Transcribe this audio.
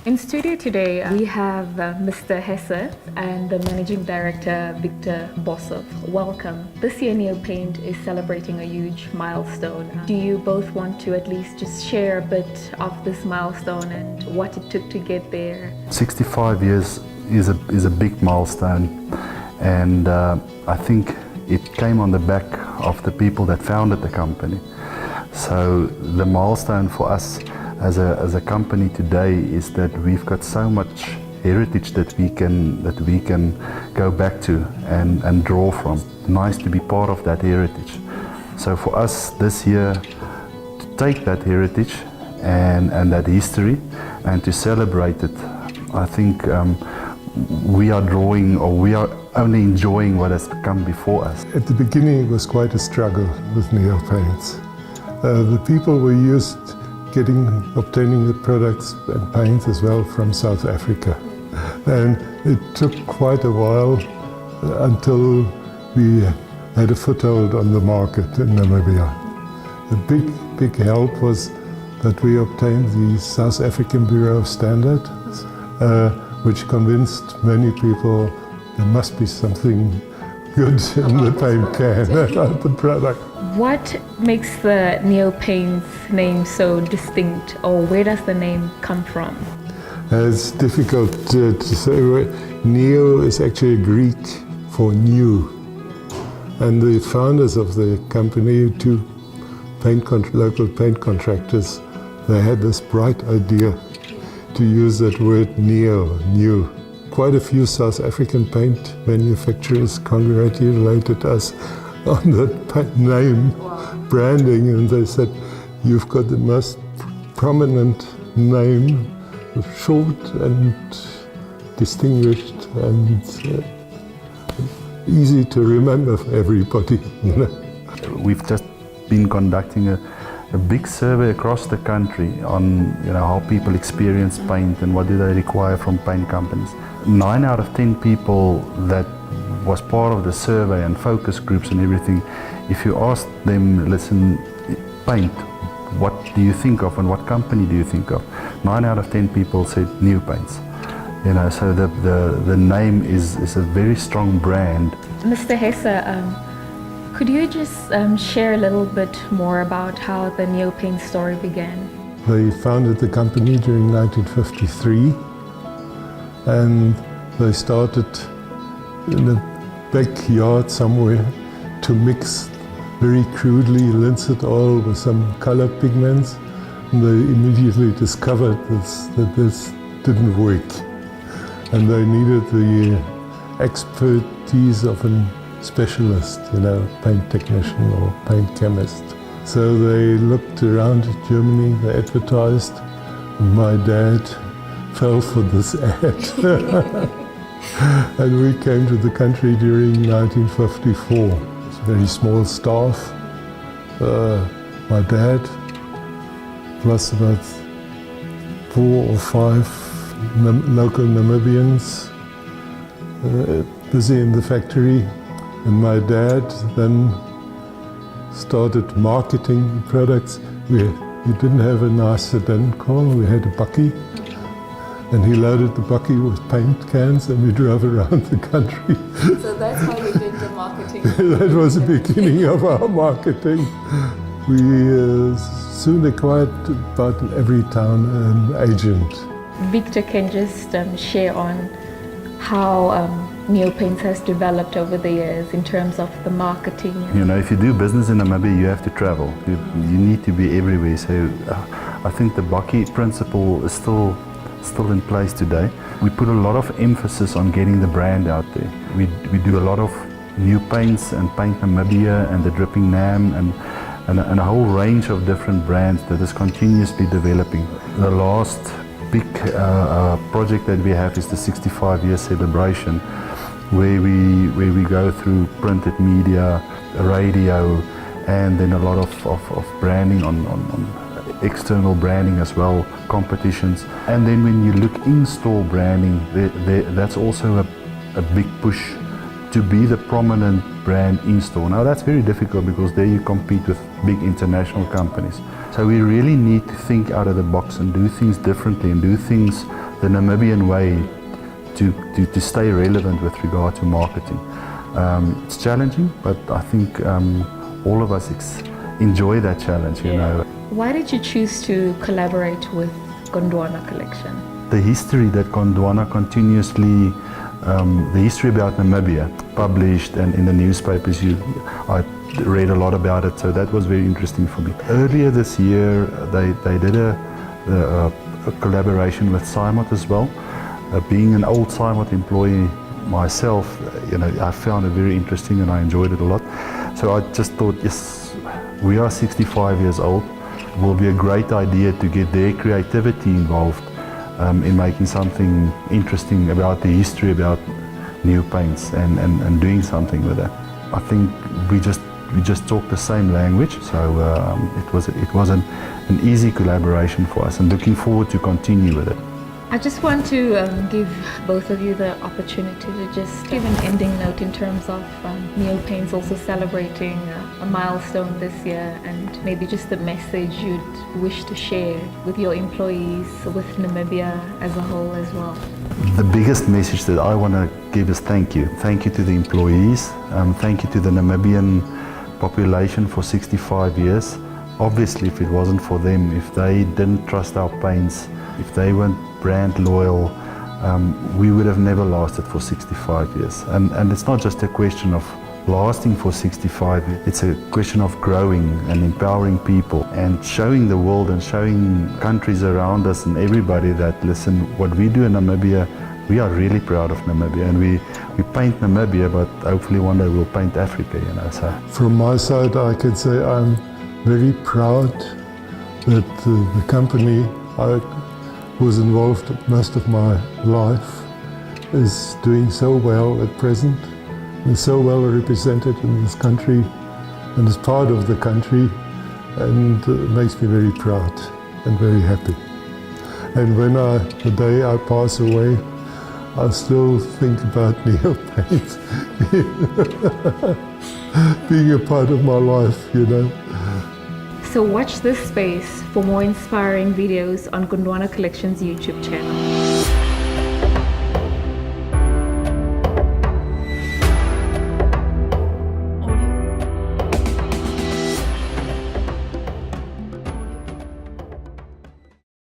In studio today, we have Mr. Hesse and the Managing Director, Victor Bossov. Welcome. This year, Neo Paint is celebrating a huge milestone. Do you both want to at least just share a bit of this milestone and what it took to get there? 65 years is a big milestone, and I think it came on the back of the people that founded the company. So the milestone for us as a company today is that we've got so much heritage that we can go back to and draw from. Nice to be part of that heritage. So for us this year, to take that heritage and that history and to celebrate it, I think we are drawing, or we are only enjoying what has come before us. At the beginning it was quite a struggle with Neo Paints. The people were used obtaining the products and paints as well from South Africa. And it took quite a while until we had a foothold on the market in Namibia. The big help was that we obtained the South African Bureau of Standards, which convinced many people there must be something good in the paint can about the product. What makes the Neo Paints name so distinct, or where does the name come from? It's difficult to say. Neo is actually Greek for new. And the founders of the company, two local paint contractors, they had this bright idea to use that word Neo, new. Quite a few South African paint manufacturers congratulated us on that name, branding, and they said, you've got the most prominent name, short and distinguished and easy to remember for everybody. You know? We've just been conducting a big survey across the country on how people experience paint and what do they require from paint companies. 9 out of 10 people that was part of the survey and focus groups and everything, if you ask them, listen, paint, what do you think of and what company do you think of? 9 out of 10 people said Neo Paints. So the name is a very strong brand. Mr. Hesse, could you just share a little bit more about how the Neo Paint story began? They founded the company during 1953, and they started in a backyard somewhere to mix very crudely linseed oil with some color pigments. And they immediately discovered that this didn't work. And they needed the expertise of a specialist, paint technician or paint chemist. So they looked around Germany, they advertised, and my dad fell for this ad. And we came to the country during 1954. It's a very small staff. My dad, plus about 4 or 5 local Namibians busy in the factory. And my dad then started marketing products. We didn't have a nice sedan car, we had a bakkie. And he loaded the bakkie with paint cans and we drove around the country. So that's how you did the marketing? That was the beginning of our marketing. We soon acquired about in every town an agent. Victor can just share on how Neo Paints has developed over the years in terms of the marketing. If you do business in Namibia, you have to travel. You need to be everywhere. So I think the bakkie principle is still in place today. We put a lot of emphasis on getting the brand out there. We do a lot of new paints and Paint Namibia and the Dripping Nam and a whole range of different brands that is continuously developing. The last big project that we have is the 65-year celebration, where we go through printed media, radio, and then a lot of branding on external branding as well, competitions. And then when you look in-store branding, that's also a big push to be the prominent brand in-store. Now that's very difficult because there you compete with big international companies. So we really need to think out of the box and do things differently and do things the Namibian way to stay relevant with regard to marketing. It's challenging, but I think all of us enjoy that challenge, you know. Why did you choose to collaborate with Gondwana Collection? The history that Gondwana continuously, the history about Namibia, published and in the newspapers, I read a lot about it, so that was very interesting for me. Earlier this year, they did a collaboration with Simot as well. Being an old Simot employee myself, you know, I found it very interesting and I enjoyed it a lot. So I just thought, yes, we are 65 years old. It will be a great idea to get their creativity involved in making something interesting about the history about new paints and doing something with that. I think we just talk the same language, so it was an easy collaboration for us and looking forward to continue with it. I just want to give both of you the opportunity to just give an ending note in terms of Neopaints also celebrating a milestone this year, and maybe just the message you'd wish to share with your employees, with Namibia as a whole as well. The biggest message that I want to give is thank you. Thank you to the employees, thank you to the Namibian population for 65 years. Obviously, if it wasn't for them, if they didn't trust our paints, if they weren't brand loyal, we would have never lasted for 65 years. And it's not just a question of lasting for 65 years, it's a question of growing and empowering people and showing the world and showing countries around us and everybody that, listen, what we do in Namibia, we are really proud of Namibia, and we paint Namibia, but hopefully one day we'll paint Africa, you know. So from my side, I can say I'm very proud that the company I was involved most of my life is doing so well at present, and so well represented in this country and is part of the country, and it makes me very proud and very happy. And when the day I pass away, I still think about Neopaint being a part of my life, you know. So watch this space for more inspiring videos on Gondwana Collection's YouTube channel.